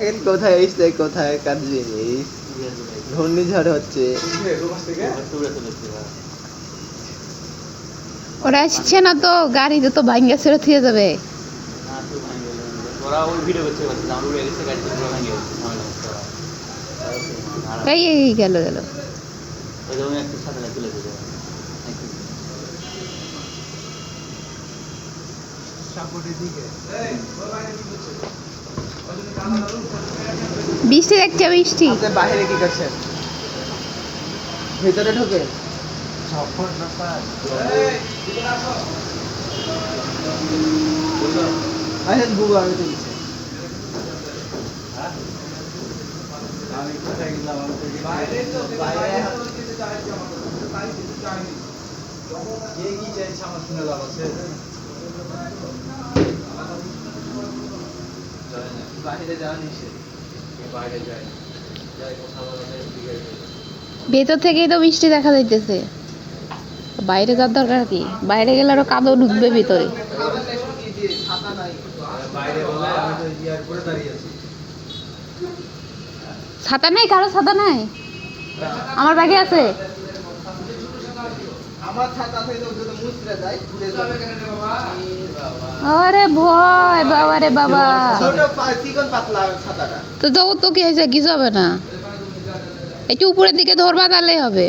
দেখেন কোথায় এসছে কোথায় কার জিনিস ঘূর্ণিঝড় হচ্ছে ওরা আসছে না তো গাড়িতে তো ভাঙ্গা ছেড়ে থিয়ে যাবে এই গেল গেল বৃষ্টি দেখছে বৃষ্টি বাইরে কি করছেন ভিতরে ঢোকে আসেন বুবু আমি তো দিচ্ছি আমি কোথায় গেলাম বাইরে তো বাইরে কে কি চাইছে আমার শুনে লাভ আছে বাইরে যাওয়া নিষেধ বাইরে যায় যাই কথা বলা যায় ভেতর থেকেই তো বৃষ্টি দেখা যাইতেছে বাইরে যাওয়ার দরকার কি বাইরে গেলে আরো কাদও ঢুকবে ভিতরে ছাতা নাই কারো ছাতা নাই আমার ব্যাগে আছে আরে ভয় বাবা রে বাবা তো কি হয়েছে কিছু হবে না একটু উপরের দিকে ধরবা তাহলেই হবে